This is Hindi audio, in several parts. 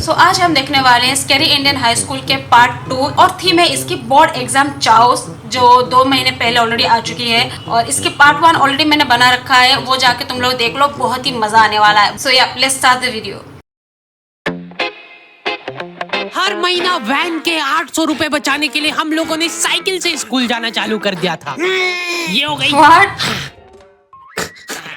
सो आज हम देखने वाले हैं स्कैरी इंडियन हाई स्कूल के पार्ट 2 और थीम है इसकी बोर्ड एग्जाम चाओस, जो 2 महीने पहले ऑलरेडी आ चुकी है। और इसकी पार्ट 1 ऑलरेडी मैंने बना रखा है, वो जाके तुम लोग देख लो, बहुत ही मजा आने वाला है। सो या लेट्स स्टार्ट द वीडियो। हर महीना वैन के 800 रुपए बचाने के लिए हम लोगों ने साइकिल से स्कूल जाना चालू कर दिया था। ये हो गई व्हाट?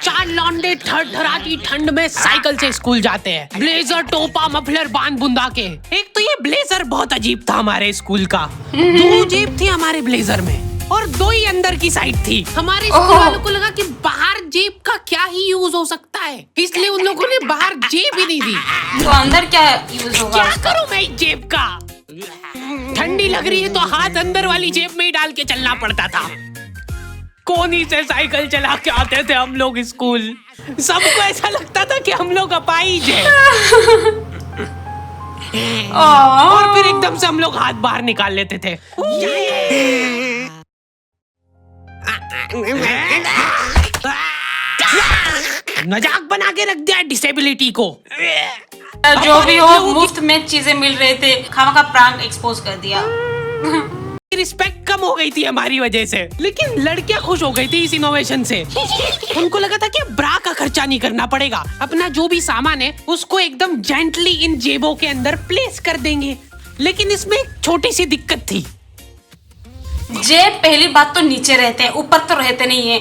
4 लौंडे थरथराती ठंड में साइकिल से स्कूल जाते हैं, ब्लेजर, टोपा, मफलर बांध बुंदा के। एक तो ये ब्लेजर बहुत अजीब था हमारे स्कूल का। 2 जेब थी हमारे ब्लेजर में और 2 ही अंदर की साइड थी। हमारे स्कूल वालों को लगा कि बाहर जेब का क्या ही यूज हो सकता है, इसलिए उन लोगों ने बाहर जेब ही नहीं दी। तो अंदर क्या यूज होगा? क्या करूं मैं इस जेब का? ठंडी लग रही है तो हाथ अंदर वाली जेब में ही डाल के चलना पड़ता था। कोनी से साइकिल चला के आते थे हम लोग स्कूल। सबको ऐसा लगता था कि हम लोग अपाहिज हैं। और फिर एकदम से हम लोग हाथ बाहर निकाल लेते थे। मजाक बना के रख दिया डिसेबिलिटी को। जो भी हो, मुफ्त में चीजें मिल रहे थे, खामखा प्रांक एक्सपोज कर दिया। रिस्पेक्ट कम हो गई थी हमारी वजह से, लेकिन लड़कियां खुश हो गई थी इस इनोवेशन से। उनको लगा था कि ब्रा का खर्चा नहीं करना पड़ेगा, अपना जो भी सामान है उसको एकदम जेंटली इन जेबों के अंदर प्लेस कर देंगे। लेकिन इसमें एक छोटी सी दिक्कत थी। जेब पहली बात तो नीचे रहते हैं, ऊपर तो रहते नहीं है,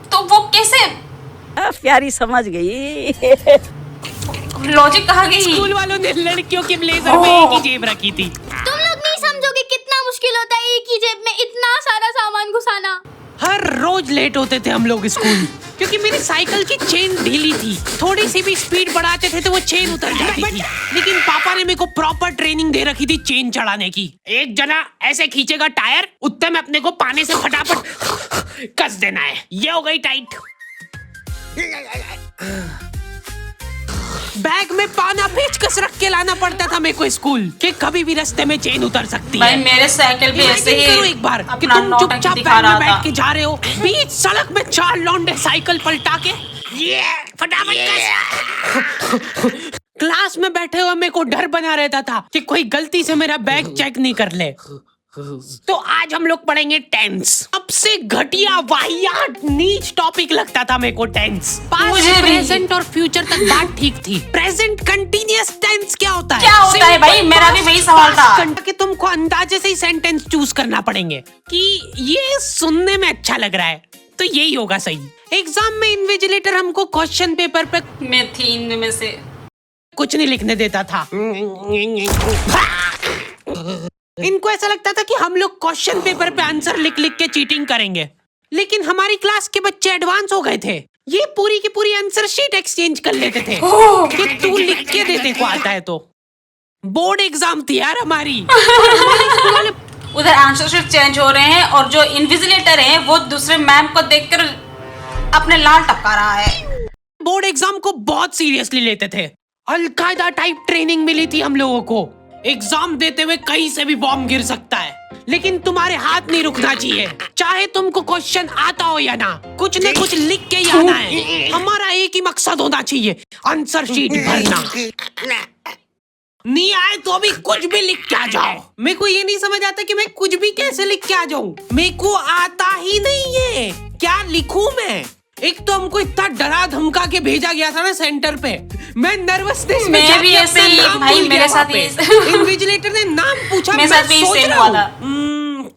तो वो कैसे? प्यारी समझ गई। लॉजिक कहाँ गई? स्कूल वालों ने लड़कियों के ब्लेजर में एक ही जेब रखी थी। तुम लोग नहीं समझोगे कितना मुश्किल होता है एक ही जेब में इतना सारा सामान घुसाना। हर रोज लेट होते थे हम लोग स्कूल, क्योंकि मेरी साइकिल की चेन ढीली थी। थोड़ी सी भी स्पीड बढ़ाते थे तो वो चेन उतर जाती थी। लेकिन पापा ने मेरे को प्रॉपर ट्रेनिंग दे रखी थी चेन चढ़ाने की। एक जना ऐसे खींचेगा टायर, उतने में अपने को पानी से फटाफट कस देना है। ये हो गई टाइट। बैग में पाना पेचकस रख के लाना पड़ता था मेरे को स्कूल, कि कभी भी रास्ते में चेन उतर सकती है। भाई मेरे साइकिल भी ऐसे ही करो एक बार कि तुम चुपचाप बैग में बैठ के जा रहे हो, बीच सड़क में 4 लौंडे साइकिल पलटा के ये फटाफट क्लास में बैठे हुए मेरे को डर बना रहता था कि कोई गलती से मेरा बैग चेक नहीं कर ले। तो आज हम लोग पढ़ेंगे टेंस। सबसे घटिया, वाहियात, नीच टॉपिक लगता था मेरे को टेंस। पास्ट, प्रेजेंट और फ्यूचर तक बात ठीक थी। प्रेजेंट कंटीन्यूअस टेंस क्या होता है? क्या होता है भाई? मेरा भी वही सवाल था। कि तुमको अंदाजे से ही सेंटेंस चूज करना पड़ेंगे कि ये सुनने में अच्छा लग रहा है तो यही होगा सही। एग्जाम में इन्विजिलेटर हमको क्वेश्चन पेपर पे, मैं थी इनमें से, कुछ नहीं लिखने देता था। इनको ऐसा लगता था कि हम लोग क्वेश्चन पेपर पे आंसर लिख लिख के चीटिंग करेंगे। लेकिन हमारी क्लास के बच्चे एडवांस हो गए थे, ये पूरी की पूरी आंसर शीट एक्सचेंज कर लेते थे कि तू लिख के दे, तेरे को आता है तो। बोर्ड एग्जाम थी यार हमारी। उधर आंसर शीट चेंज हो रहे हैं और जो इन्विजिलेटर है वो दूसरे मैम को देखकर अपने लाल टपका रहा है। बोर्ड एग्जाम को बहुत सीरियसली लेते थे। अलकायदा टाइप ट्रेनिंग मिली थी हम लोगों को। एग्जाम देते हुए कहीं से भी बॉम्ब गिर सकता है, लेकिन तुम्हारे हाथ नहीं रुकना चाहिए, चाहे तुमको क्वेश्चन आता हो या ना, कुछ न कुछ लिख के ही आना है। हमारा एक ही मकसद होना चाहिए, आंसर शीट भरना। नहीं आए तो अभी कुछ भी लिख के आ जाओ। मेरे को ये नहीं समझ आता कि मैं कुछ भी कैसे लिख के आ जाऊं। मेरे को आता ही नहीं है, क्या लिखूं मैं? एक तो हमको इतना डरा धमका के भेजा गया था ना सेंटर पे, मैं नर्वसनेस में मैं भी ऐसे ही भाई, मेरे साथ ही इन्विजिलेटर ने नाम पूछा, मेरे साथ भी सेम हुआ था।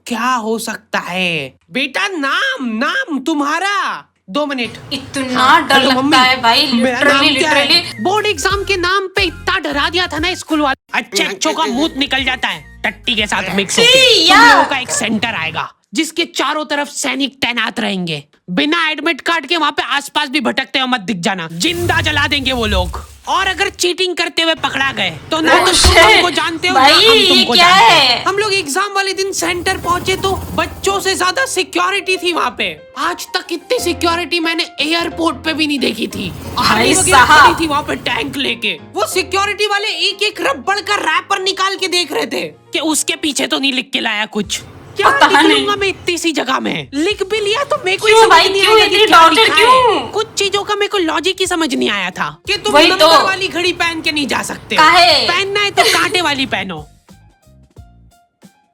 क्या हो सकता है बेटा? नाम तुम्हारा। 2 मिनट। इतना डर लगता है भाई, लिटरली। बोर्ड एग्जाम के नाम पे इतना डरा दिया था ना स्कूल वाले। अच्छों का मुंह निकल जाता है टट्टी के साथ मिक्स होके। तुम लोगों का एक सेंटर आएगा जिसके चारों तरफ सैनिक तैनात रहेंगे। बिना एडमिट कार्ड के वहाँ पे आसपास भी भटकते हो मत दिख जाना, जिंदा जला देंगे वो लोग। और अगर चीटिंग करते हुए पकड़ा गए तो ना तो तुम हमको जानते हो, ना हम तुमको जानते हैं। हम लोग एग्जाम वाले दिन सेंटर पहुंचे तो बच्चों से ज्यादा सिक्योरिटी थी वहाँ पे। आज तक इतनी सिक्योरिटी मैंने एयरपोर्ट पे भी नहीं देखी थी। भाई साहब थी वहाँ पे टैंक लेके। वो सिक्योरिटी वाले एक एक रबड़ का रैपर निकाल के देख रहे थे कि उसके पीछे तो नहीं लिख के लाया कुछ। क्या पता लिख नहीं। लूंगा मैं इतनी सी जगह में? लिख भी लिया तो मेरे को क्यों ही समझ भाई, नहीं क्यों आया कि इतनी क्या torture लिखा क्यों? है। कुछ चीजों का मेरे को लॉजिक ही समझ नहीं आया था कि तुम वही नंबर तो। वाली घड़ी पहन के नहीं जा सकते। काहे? पहनना है तो कांटे वाली पहनो।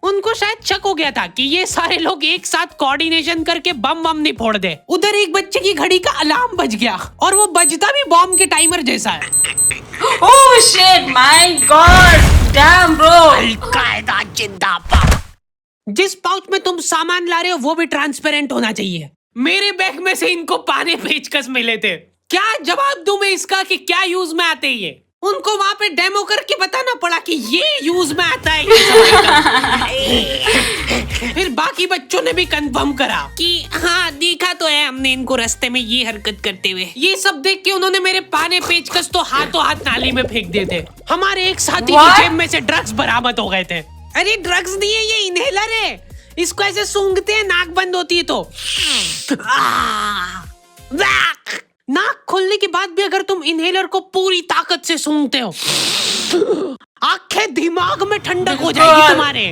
उनको शायद शक हो गया था कि ये सारे लोग एक साथ कोऑर्डिनेशन करके बम नहीं फोड़ दे। उधर एक बच्चे की घड़ी का अलार्म बज गया और वो बजता भी बॉम्ब के टाइमर जैसा है। Oh shit, my god, damn bro. Al-Qaeda जिंदाबाद। जिस पाउच में तुम सामान ला रहे हो वो भी ट्रांसपेरेंट होना चाहिए। मेरे बैग में से इनको पाने पेचकस मिले थे। क्या जवाब दूं मैं इसका कि क्या यूज में आते ये? उनको वहां पे डेमो करके बताना पड़ा कि ये यूज में आता है ये सब। फिर बाकी बच्चों ने भी कंफर्म करा कि हाँ देखा तो है हमने इनको रास्ते में ये हरकत करते हुए। ये सब देख के उन्होंने मेरे पाने पेचकस तो हाथों हाथ नाली में फेंक दिए थे। हमारे एक साथी की What? जेब में से ड्रग्स बरामद हो गए थे। अरे ड्रग्स नहीं है, ये इनहेलर है। इसको ऐसे सूंघते हैं, नाक बंद होती है तो नाक खोलने के बाद भी अगर तुम इनहेलर को पूरी ताकत से सूंघते हो, आंखें दिमाग में ठंडक हो जाएगी तुम्हारे।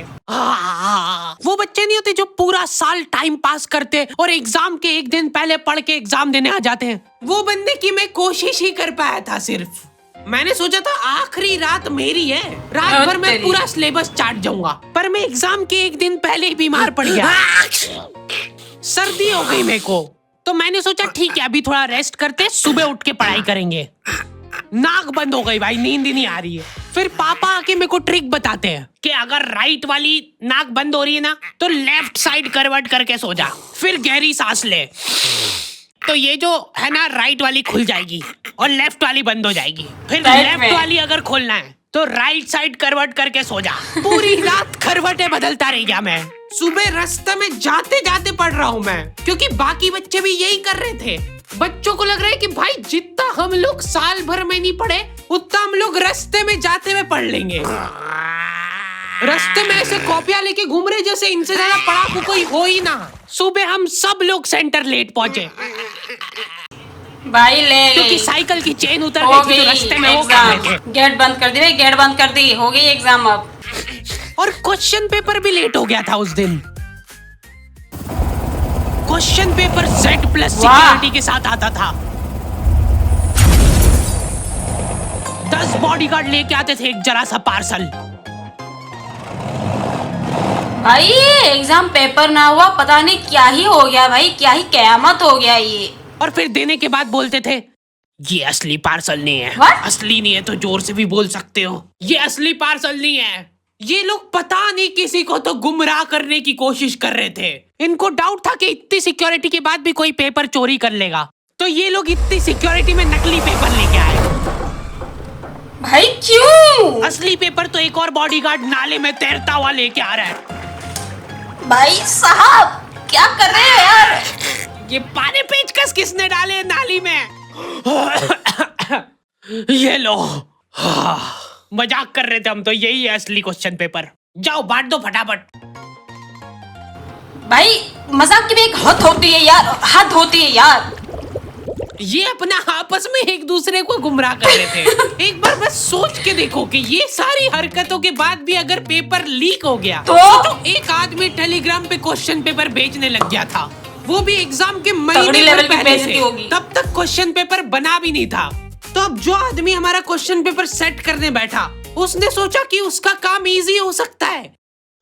वो बच्चे नहीं होते जो पूरा साल टाइम पास करते और एग्जाम के एक दिन पहले पढ़ के एग्जाम देने आ जाते हैं। वो बनने की मैं कोशिश ही कर पाया था। सिर्फ मैंने सोचा था आखिरी रात मेरी है, रात भर मैं पूरा सिलेबस चाट जाऊंगा, पर मैं एग्जाम के एक दिन पहले ही बीमार पड़ गया। सर्दी हो गई मेरे को, तो मैंने सोचा ठीक है अभी थोड़ा रेस्ट करते, सुबह उठ के पढ़ाई करेंगे। नाक बंद हो गई भाई, नींद ही नहीं आ रही है। फिर पापा आके मेरे को ट्रिक बताते हैं कि अगर राइट वाली नाक बंद हो रही है ना तो लेफ्ट साइड करवट करके सो जा, फिर गहरी सांस ले, तो ये जो है ना राइट वाली खुल जाएगी और लेफ्ट वाली बंद हो जाएगी। फिर लेफ्ट वाली अगर खोलना है तो राइट साइड करवट करके सो जा। पूरी रात करवटें बदलता रह गया मैं। सुबह रास्ते में जाते जाते पढ़ रहा हूँ मैं, क्योंकि बाकी बच्चे भी यही कर रहे थे। बच्चों को लग रहा है कि भाई जितना हम लोग साल भर में नहीं पढ़े उतना हम लोग रास्ते में जाते हुए पढ़ लेंगे। रास्ते में ऐसे कॉपियां लेके घूम रहे जैसे इनसे ज्यादा पढ़ाकू कोई हो ही ना। सुबह हम सब लोग सेंटर लेट पहुंचे भाई ले क्योंकि साइकिल की चेन उतर हो गई थी गई तो रास्ते में वो कर रहे थे। एग्जाम। गेट बंद कर दी भाई, गेट बंद कर दी, हो गई एग्जाम अब। और क्वेश्चन पेपर भी लेट हो गया था उस दिन। Question paper Z plus security के साथ आता था। 10 बॉडीगार्ड लेके आते थे एक जरा सा पार्सल। भाई ये एग्जाम पेपर ना हुआ, पता नहीं क्या ही हो गया भाई, क्या ही कयामत हो गया ये। और फिर देने के बाद बोलते थे ये असली पार्सल नहीं है। What? असली नहीं है तो जोर से भी बोल सकते हो ये असली पार्सल नहीं है। ये लोग पता नहीं किसी को तो गुमराह करने की कोशिश कर रहे थे। इनको डाउट था कि इतनी सिक्योरिटी के बाद भी कोई पेपर चोरी कर लेगा, तो ये लोग इतनी सिक्योरिटी में नकली पेपर लेके आए। भाई क्यों? असली पेपर तो एक और बॉडीगार्ड नाले में तैरता हुआ लेके आ रहा है। भाई साहब क्या कर रहे हो यार? ये पानी पेचकस किसने डाले नाली में? ये लो। मजाक कर रहे थे हम तो, यही है असली क्वेश्चन पेपर। जाओ बांट दो फटाफट। भाई मजाक की भी एक हद होती है यार, हद होती है यार। ये अपना आपस में एक दूसरे को गुमराह कर रहे थे। एक बार बस सोच के देखो कि ये सारी हरकतों के बाद भी अगर पेपर लीक हो गया तो एक आदमी टेलीग्राम पे क्वेश्चन पेपर बेचने लग गया था, वो भी एग्जाम के महीने भर पहले से। तब तक क्वेश्चन पेपर बना भी नहीं था। तो अब जो आदमी हमारा क्वेश्चन पेपर सेट करने बैठा उसने सोचा कि उसका काम इजी हो सकता है,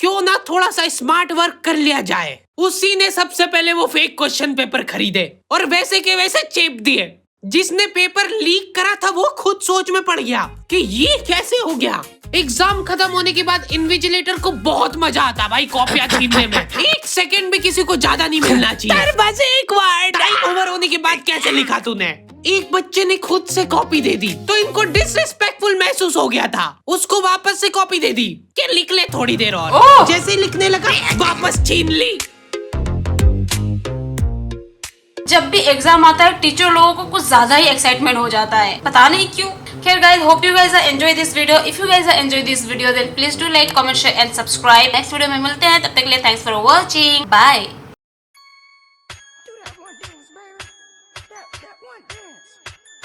क्यों ना थोड़ा सा स्मार्ट वर्क कर लिया जाए। उसी ने सबसे पहले वो फेक क्वेश्चन पेपर खरीदे और वैसे के वैसे चेप दिए। जिसने पेपर लीक करा था वो खुद सोच में पड़ गया कि ये कैसे हो गया। एग्जाम खत्म होने के बाद इन्विजिलेटर को बहुत मजा आता भाई कॉपियां छीनने में। एक सेकंड भी किसी को ज्यादा नहीं मिलना चाहिए। बस एक वर्ड टाइम ओवर होने के बाद कैसे लिखा तूने? एक बच्चे ने खुद से कॉपी दे दी तो इनको डिसरिस्पेक्टफुल महसूस हो गया था। उसको वापस से कॉपी दे दी कि लिख ले थोड़ी देर और। जैसे लिखने लगा वापस छीन ली। जब भी एग्जाम आता है टीचर लोगों को कुछ ज्यादा ही एक्साइटमेंट हो जाता है, पता नहीं क्यों। खैर guys, hope you guys enjoy this video. If you guys enjoy this video then please do like, comment, share and subscribe. Next video में मिलते हैं, तब तक के लिए थैंक्स फॉर वॉचिंग, बाय।